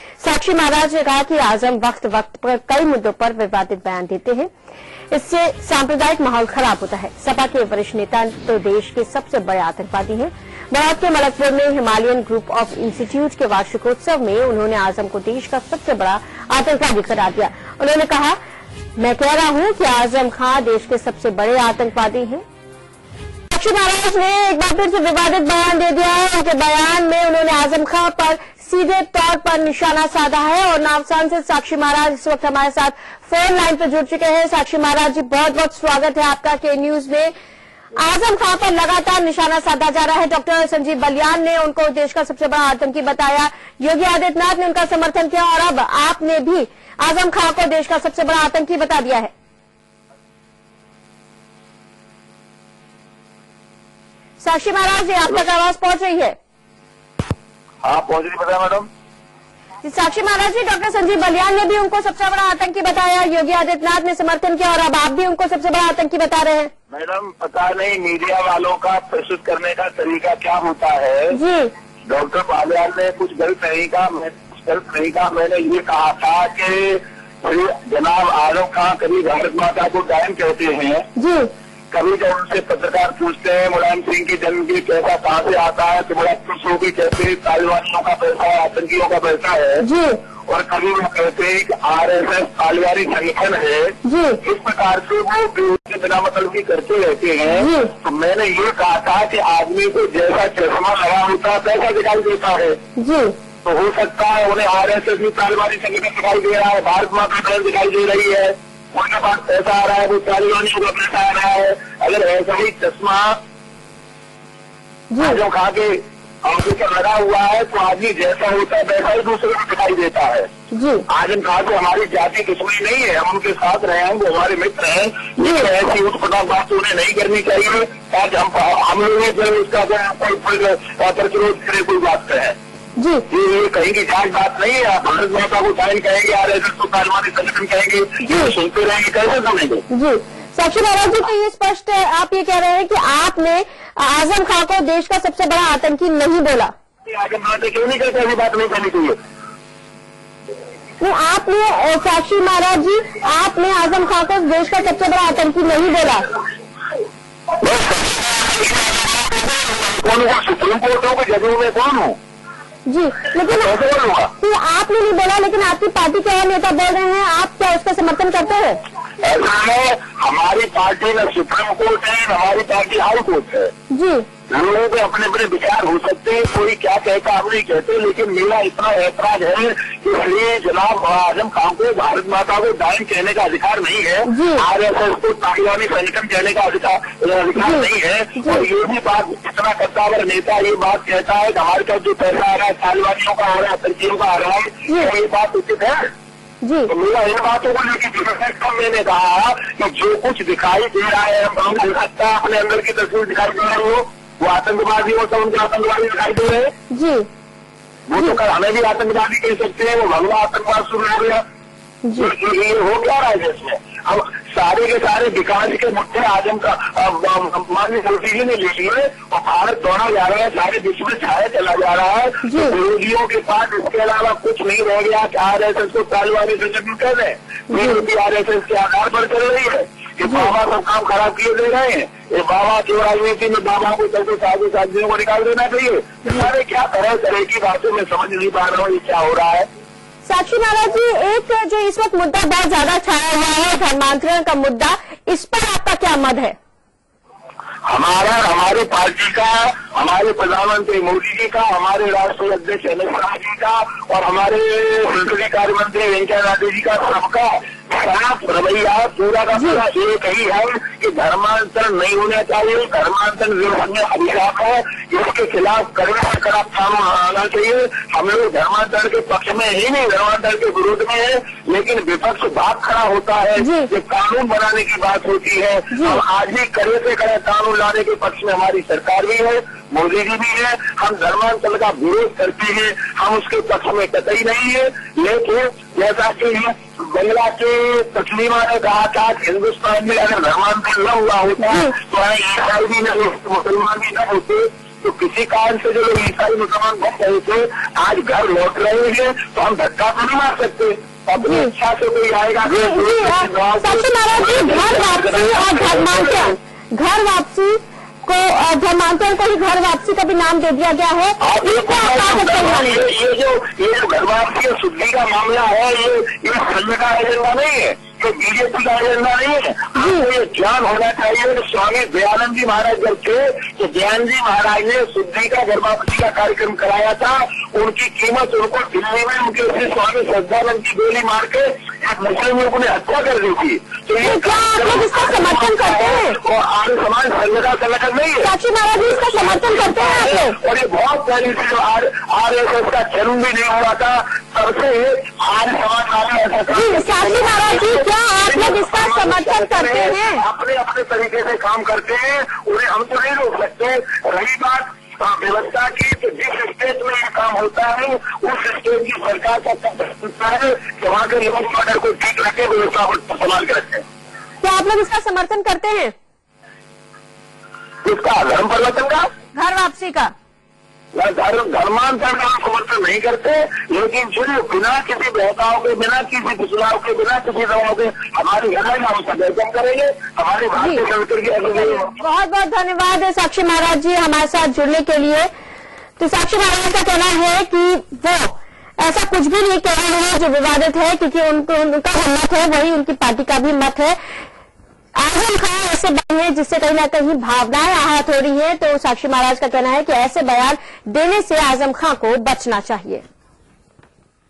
साक्षी महाराज ने कहा कि आजम वक्त वक्त पर कई मुद्दों पर विवादित बयान देते हैं, इससे सांप्रदायिक माहौल खराब होता है। सपा के वरिष्ठ नेता तो देश के सबसे बड़े आतंकवादी हैं। बरात के मलकपुर में हिमालयन ग्रुप ऑफ इंस्टीट्यूट के वार्षिकोत्सव में उन्होंने आजम को देश का सबसे बड़ा आतंकवादी करार दिया। उन्होंने कहा, मैं कह रहा हूं कि आजम खां देश के सबसे बड़े आतंकवादी हैं। साक्षी महाराज ने एक बार फिर से विवादित बयान दे दिया है। उनके बयान में उन्होंने आजम खां पर सीधे तौर पर निशाना साधा है और नावसान से साक्षी महाराज इस वक्त हमारे साथ फोन लाइन पर जुड़ चुके हैं। साक्षी महाराज जी, बहुत बहुत स्वागत है आपका के न्यूज में। आजम खां पर लगातार निशाना साधा जा रहा है। डॉक्टर संजीव बलियान ने उनको देश का सबसे बड़ा आतंकी बताया, योगी आदित्यनाथ ने उनका समर्थन किया और अब आपने भी आजम खां को देश का सबसे बड़ा आतंकी बता दिया है। साक्षी महाराज जी, आप तक आवाज पहुंच रही है? हाँ, पहुंच रही बताया मैडम। साक्षी महाराज जी, डॉक्टर संजीव बलियान ने भी उनको सबसे बड़ा आतंकी बताया, योगी आदित्यनाथ ने समर्थन किया और अब आप भी उनको सबसे बड़ा आतंकी बता रहे हैं। मैडम, पता नहीं मीडिया वालों का प्रस्तुत करने का तरीका क्या होता है जी। डॉक्टर बलियान ने कुछ गलत नहीं कहा। मैंने ये कहा था कि जनाब आजम खां कभी भारत माता को डायन कहते हैं जी। कभी जब उनसे पत्रकार पूछते हैं मुलायम सिंह की जन्म की पैसा कहाँ से आता है तो बड़ा खुश होगी कहते हैं तालिबानियों का पैसा है, आतंकियों का पैसा है जी। और कभी वो कहते हैं कि RSS तालिबानी संगठन है जी। इस प्रकार से वो बिना मतलब की करते रहते हैं। तो मैंने ये कहा था कि आदमी को जैसा चश्मा लगा होता है पैसा दिखाई देता है जी। तो हो सकता है उन्हें RSS भी तालिबानी संगठन दिखाई दे रहा है, भारत माता बहन दिखाई दे रही है, उनके पास पैसा आ रहा है, वो तालिबानियों का पैसा आ रहा है। अगर ऐसा ही चश्मा आजम खां के आंखों पर लगा हुआ है तो आदमी जैसा होता है वैसा ही दूसरे को दिखाई देता है जी। आजम खां को हमारी जाति दुश्मनी नहीं है, हम उनके साथ रहे हैं, वो हमारे मित्र हैं, लेकिन ऐसी उत्पटाख बात उन्हें नहीं करनी चाहिए ताकि हम लोग उसका प्रतिरोध करे कोई बात करें जी। ये कहीं की जांच बात नहीं है। भारत माता को साइन कहेंगे, RSS को तालिबानी संगठन कहेंगे, ये सुनते रहेंगे, कैसे सुनेंगे जी। साक्षी महाराज जी, तो ये स्पष्ट आप ये कह रहे हैं कि आपने आजम खां को देश का सबसे बड़ा आतंकी नहीं बोला। आजम खां से क्यों नहीं कहते, ऐसी बात नहीं करनी चाहिए। नहीं, आपने साक्षी महाराज जी, आपने आजम खां को देश का सबसे बड़ा आतंकी नहीं बोला। कौन हुआ? सुप्रीम कोर्ट के जजों में कौन हूँ जी, लेकिन तो आपने नहीं बोला, लेकिन आपकी पार्टी के और नेता बोल रहे हैं, आप क्या उसका समर्थन करते हैं? ऐसा है, हमारी पार्टी न सुप्रीम कोर्ट है न हमारी पार्टी हाई कोर्ट है जी। लोगों के अपने अपने विचार हो सकते हैं, कोई क्या कहता हम नहीं कहते, लेकिन मेरा इतना ऐतराज है इसलिए जनाब आजम खां को भारत माता को डायन कहने का अधिकार नहीं है, RSS को तालिबानी संगठन कहने का अधिकार नहीं है। और ये भी बात इतना कद्दावर नेता ये बात कहता है कि हमारे पास जो पैसा आ रहा है तालिबानियों का आ रहा है, आतंकियों का आ रहा है, ये बात उचित है जी। तो मेरा इन बातों को लेकर मैंने कहा कि जो कुछ दिखाई दे रहा है हम हो सकता है अपने अंदर की तस्वीर दिखाई दे रही हो, वो आतंकवादी हो तो उनके आतंकवादी दिखाई दे रहे हैं जी। वो तो कल हमें भी आतंकवादी कह सकते हैं, वो भगवा आतंकवाद शुरू हो गया जी। ये हो क्या रहा है जिसमें अब सारे के सारे विकास के मुद्दे आजम का माननीय मोदी जी ने ले लिए और भारत दौड़ा जा रहा है, सारे विश्व में छाया चला जा रहा है। तो विरोधियों के पास इसके अलावा कुछ नहीं रह गया कि RSS को तालिबानी संगठन कर रहे हैं, RSS के आधार पर चल रही है। ये बाबा सब काम खराब किए दे रहे हैं, ये बाबा की राजनीति में बाबा को चलते साजियों को निकाल देना चाहिए। सारे क्या तरह की बातें मैं समझ नहीं पा रहा हूँ ये क्या हो रहा है। साक्षी महाराज जी, एक जो इस वक्त मुद्दा बहुत ज्यादा छाया हुआ है धर्मांतरण का मुद्दा, इस पर आपका क्या मत है? हमारी पार्टी का, हमारे प्रधानमंत्री मोदी जी का, हमारे राष्ट्रीय अध्यक्ष अमित शाह जी का और हमारे संसदीय कार्य मंत्री वेंकैया नायडू जी का सबका साफ रवैया पूरा का पूरा एक ही है कि धर्मांतरण नहीं होना चाहिए। धर्मांतरण विरोधी अभिशाप है, इसके खिलाफ कड़े से कड़ा कानून आना चाहिए। हम लोग धर्मांतरण के पक्ष में ही नहीं, धर्मांतरण के विरोध में है, लेकिन विपक्ष भाग खड़ा होता है जब कानून बनाने की बात होती है। हम आज भी कड़े से कड़े कानून लाने के पक्ष में हमारी सरकार भी है, मोदी जी भी है। हम धर्मांतरण का विरोध करते हैं, हम उसके पक्ष में कतई नहीं है। लेकिन जैसा कि बंगला के तस्लीमा ने कहा था कि हिंदुस्तान में अगर धर्मांतरण न हुआ होता तो ईसाई भी न होते, मुसलमान भी न होते, तो किसी कारण से जो लोग ईसाई मुसलमान बन रहे थे आज घर लौट रहे हैं, तो हम धक्का तो नहीं मार सकते। अपनी इच्छा से कोई आएगा। साक्षी महाराज जी, घर वापसी और घर वापसी को धर्मांतरण को ही घर वापसी का भी नाम दे दिया गया है। ये जो घर वापसी और शुद्धि का मामला है, ये संघ का एजेंडा नहीं है, ये बीजेपी का एजेंडा नहीं है। आपको ये ज्ञान होना चाहिए कि स्वामी दयानंद जी महाराज जब थे तो दयानंद जी महाराज ने शुद्धि का घर वापसी का कार्यक्रम कराया था। उनकी कीमत उनको दिल्ली में उनके स्वामी श्रद्धानंद की गोली मार के एक मुस्लिम लोगों ने हत्या कर दी थी। तो ये क्या आप लोग इसका समर्थन करते हैं? और आर्य समाज संघ का संगठन नहीं है। साक्षी महाराज जी इसका समर्थन करते हैं आप लोग? और ये बहुत पहले से जो RSS का जन्म भी नहीं हुआ था, तब से आर्य समाज वाले ऐसा। साक्षी महाराज जी, क्या आप लोग इसका समर्थन करते हैं? अपने अपने तरीके से काम करते हैं, उन्हें हम तो नहीं रोक सकते। रही बात व्यवस्था की, तो जिस स्टेट में ये काम होता है उस स्टेट की सरकार का होता है कि वहाँ के लोगों को अगर कोई ठीक रखे, व्यवस्था को संभाल के रखे। क्या आप लोग इसका समर्थन करते हैं? किसका? धर्म परिवर्तन का, घर वापसी का? धर्मांतरण का समर्थन नहीं करते, लेकिन जो बिना किसी बहकाव के, बिना किसी फुसलाव के, बिना किसी दबाव के हमारी लड़ाई हम समर्थन करेंगे। हमारे भारतीय संस्कृति की बहुत बहुत धन्यवाद साक्षी महाराज जी हमारे साथ जुड़ने के लिए। तो साक्षी महाराज का कहना है कि वो ऐसा कुछ भी नहीं कह रहे हैं जो विवादित है, क्योंकि उनका मत है वही उनकी पार्टी का भी मत है। आजम खान ऐसे बयान है जिससे कहीं ना कहीं भावनाएं आहत हो रही है, तो साक्षी महाराज का कहना है कि ऐसे बयान देने से आजम खान को बचना चाहिए।